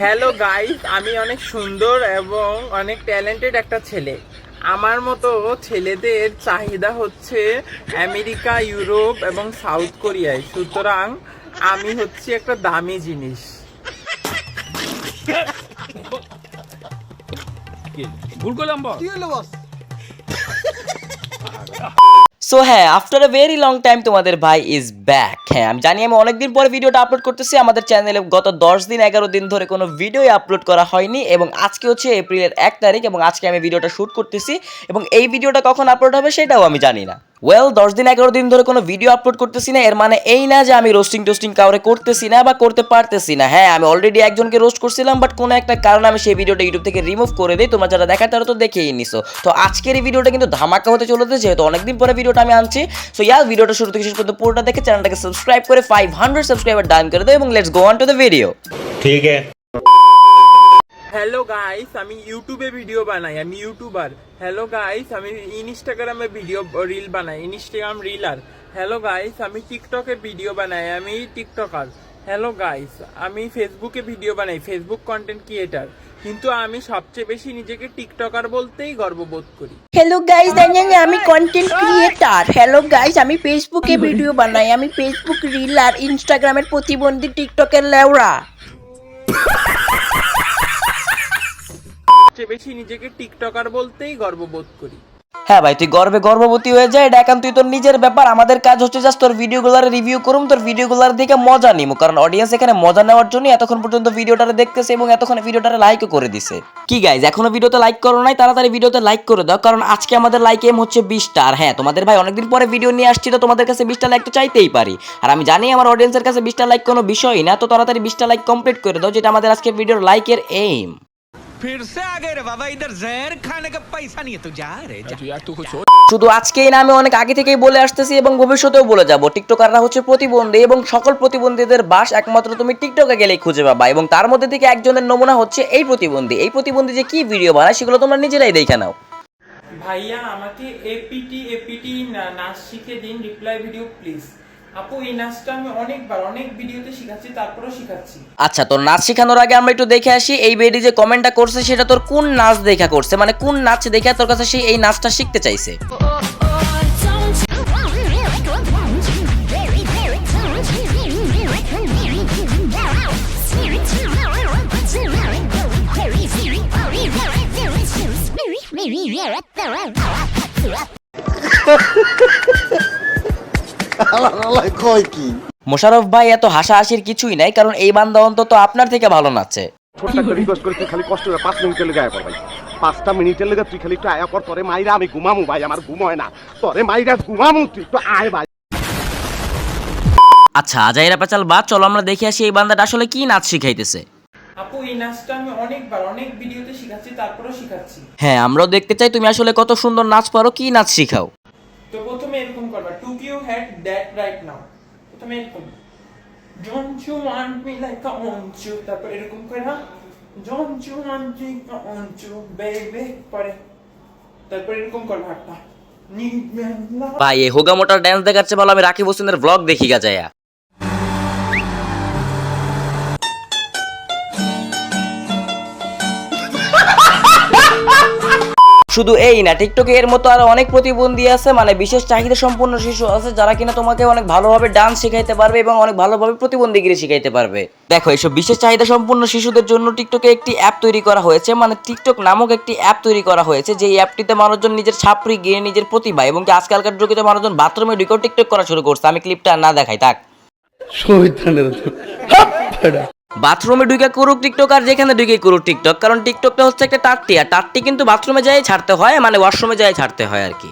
Hello guys, আমি অনেক সুন্দর এবং অনেক ট্যালেন্টেড একটা ছেলে। আমার মতো ছেলেদের চাহিদা হচ্ছে আমেরিকা, ইউরোপ এবং সাউথ কোরিয়ায়। সুতরাং আমি হচ্ছে একটা দামি জিনিস। ভুল করলাম বস। সো হ্যাঁ, after a very long time তোমাদের ভাই ইজ ব্যাক। হ্যাঁ, আমি জানি আমি অনেকদিন পরে ভিডিওটা আপলোড করতেছি। আমাদের চ্যানেলে গত 10 দিন 11 দিন ধরে কোনো ভিডিওই আপলোড করা হয়নি এবং আজকে হচ্ছে এপ্রিলের 1 তারিখ এবং আজকে আমি ভিডিওটা শ্যুট করতেছি এবং এই ভিডিওটা কখন আপলোড হবে সেটাও আমি জানি না। ওয়েল, 10 দিন 11 দিন ধরে কোনো ভিডিও আপলোড করতেছি না এর মানে এই না যে আমি রোস্টিং টোস্টিং কাউরে করতেছি না বা করতে পারতেছি না। হ্যাঁ, আমি অলরেডি একজনকে রোস্ট করছিলাম, বাট কোনো একটা কারণে আমি সেই ভিডিওটা ইউটিউব থেকে রিমুভ করে দিই। তোমরা যারা দেখার তারা তো দেখেই নিছো। তো আজকের এই ভিডিওটা কিন্তু ধামাকা হতে চলেছে, যেহেতু অনেকদিন পরে ভিডিওটা আমি আনছি। সো ইয়ার ভিডিওটা শুরু থেকে শেষ পর্যন্ত পুরোটা দেখে চ্যানেলটাকে সাবস্ক্রাইব করে 500 সাবস্ক্রাইবার ডান করে দাও এবং let's go on to the video. ठीक है। হ্যালো গাইস, আমি ইউটিউবে ভিডিও বানাই, আমি ইউটিউবার। হ্যালো গাইস, আমি ইনস্টাগ্রামে ভিডিও রিল বানাই, ইনস্টাগ্রাম রিলার। হ্যালো গাইস, আমি টিকটকে ভিডিও বানাই, আমি টিকটকার। হ্যালো গাইস, আমি ফেসবুকে ভিডিও বানাই, ফেসবুক কন্টেন্ট ক্রিয়েটার। কিন্তু আমি সবচেয়ে বেশি নিজেকে টিকটকার বলতেই গর্ববোধ করি। হ্যালো গাইস, আমি কন্টেন্ট ক্রিয়েটার। হ্যালো গাইস, আমি ফেসবুকে ভিডিও বানাই, আমি ফেসবুক রিল আর ইনস্টাগ্রামের প্রতিবন্ধী, টিকটকের লেওড়া। সবচেয়ে বেশি নিজেকে টিকটকার বলতেই গর্ববোধ করি। হ্যাঁ ভাই, তুই গর্বে গর্ভবতী হয়ে যায়, এটা একান্তই তোর নিজের ব্যাপার। আমাদের কাজ হচ্ছে জাস্ট তোর ভিডিওগুলোর রিভিউ করুম, তোর ভিডিওগুলোর দেখে মজা নিমু, কারণ অডিয়েন্স এখানে মজা নেওয়ার জন্য এতক্ষণ পর্যন্ত ভিডিওটারে দেখতেছে এবং এতক্ষণ ভিডিওটারে লাইকও করে দিছে। কি গাইজ, এখনো ভিডিওতে লাইক করো নাই? তাড়াতাড়ি ভিডিওতে লাইক করে দাও, কারণ আজকে আমাদের লাইক এম হচ্ছে 20টা। আর হ্যাঁ, তোমাদের ভাই অনেকদিন পরে ভিডিও নিয়ে আসছি, তো তোমাদের কাছে 20টা লাইক তো চাইতেই পারি। আর আমি জানি আমার অডিয়েন্সের কাছে 20টা লাইক কোনো বিষয়ই না, তো তাড়াতাড়ি 20টা লাইক কমপ্লিট করে দাও, যেটা আমাদের আজকে ভিডিওর লাইকের এইম। फिर से आ गए रे बाबा, इधर जहर खाने का पैसा नहीं है, तू जा रे जा। यार तू कुछ শুধু আজকেই না, আমি অনেক আগে থেকেই বলে আসতেছি এবং ভবিষ্যতেও বলে যাব, টিকটকাররা হচ্ছে প্রতিবন্ধী এবং সকল প্রতিবন্ধীদের বাস একমাত্র তুমি টিকটকে গেলেই খুঁজে পাবা। এবং তার মধ্যে থেকে একজনের নমুনা হচ্ছে এই প্রতিবন্ধী। এই প্রতিবন্ধী যে কি ভিডিও বানায় সেগুলো তোমরা নিজেরাই দেখে নাও। ভাইয়া, আমাকে এপিটি নাচ শিখে দিন, রিপ্লাই ভিডিও প্লিজ। আপু, এই নাচটা আমি অনেক ভিডিওতে শিখাচ্ছি, তারপরেও শিখাচ্ছি। আচ্ছা, তোর নাচ শেখানোর আগে আমরা একটু দেখে আসি এই বেডি যে কমেন্টটা করছে সেটা তোর কোন নাচ দেখা করছে, মানে কোন নাচ দেখে তোর কাছে সে এই নাচটা শিখতে চাইছে। মোশাররফ ভাই, এত হাসাহাসির কিছুই নাই, কারণ এই বান্দা অন্তত আপনার থেকে ভালো নাচে। ছোট্ট একটা রিকোয়েস্ট করে তুই খালি কষ্ট করে 5 মিনিটের লেগে আয়া পর ভাই। 5টা মিনিটের লেগে তুই খালি একটু আয়া পর, তোরে মাইরা আমি ঘুমামু ভাই, আমার ঘুম হয় না। তোরে মাইরা ঘুমামু, তুই একটু আয় ভাই। আচ্ছা, আজাইরা পেচাল বাদ, চলো আমরা দেখে আসি এই বান্দাটা আসলে কি নাচ শিখাইতেছে। আপু, এই নাচটা আমি অনেক ভিডিওতে শিখাচ্ছি, তারপরেও শিখাচ্ছি। হ্যাঁ, আমরাও দেখতে চাই তুমি আসলে কত সুন্দর নাচ পারো, কি নাচ শিখাও। তো প্রথমে এরকম করবা, took you had that right now. প্রথমে এরকম, don't you want me like I want you. তারপর এরকম করে না, don't you want me like I want you baby. পরে তারপর এরকম করবা হাতটা, নিড মি লাভ। ভাই, এই হোগা মোটার ড্যান্স দেখাচ্ছে ভালো, আমি রাকিব হোসেনের ব্লগ দেখি গা যায়া। শুধু এই না, টিকটকে এর মতো আরো অনেক প্রতিবন্ধী আছে, মানে বিশেষ চাহিদা সম্পন্ন শিশু আছে যারা কিনা তোমাকে অনেক ভালোভাবে ডান্স শেখাইতে পারবে এবং অনেক ভালোভাবে প্রতিবন্ধীগিরি শিখাইতে পারবে। দেখো, এইসব বিশেষ চাহিদা সম্পন্ন শিশুদের জন্য টিকটকে একটি অ্যাপ তৈরি করা হয়েছে, মানে টিকটক নামক একটি অ্যাপ তৈরি করা হয়েছে, যে অ্যাপটিতে মানুষজন নিজের ছাপড়ি গিয়ে নিজের প্রতিভা এবং কি আজকালকার যুগে মানুষজন বাথরুমে ঢুকেও টিকটক করা শুরু করছে। আমি ক্লিপটা না দেখাই থাক। বাথরুমে ঢুকে করুক টিকটক আর যেখানে ঢুকে করুক টিকটক, কারণ টিকটকটা হচ্ছে একটা টাট্টি, আর টাট্টি কিন্তু বাথরুমে যাই ছাড়তে হয়, মানে ওয়াশরুমে যাই ছাড়তে হয় আর কি।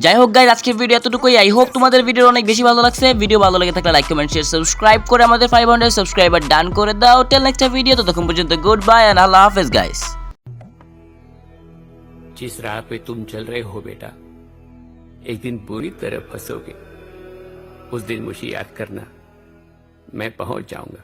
যাই হোক গাইস, আজকের ভিডিও এতটুকুই। আই হোপ তোমাদের ভিডিও অনেক বেশি ভালো লাগছে। ভিডিও ভালো লেগে থাকলে লাইক, কমেন্ট, শেয়ার, সাবস্ক্রাইব করে আমাদের 500 সাবস্ক্রাইবার ডান করে দাও। টেল নেক্সট ভিডিও, ততক্ষণ পর্যন্ত গুড বাই এন্ড আল্লাহ হাফেজ গাইস। जिस राह पे तुम चल रहे हो बेटा, एक दिन बुरी तरह फंसोगे। उस दिन मुझे याद करना, मैं पहुंच जाऊंगा।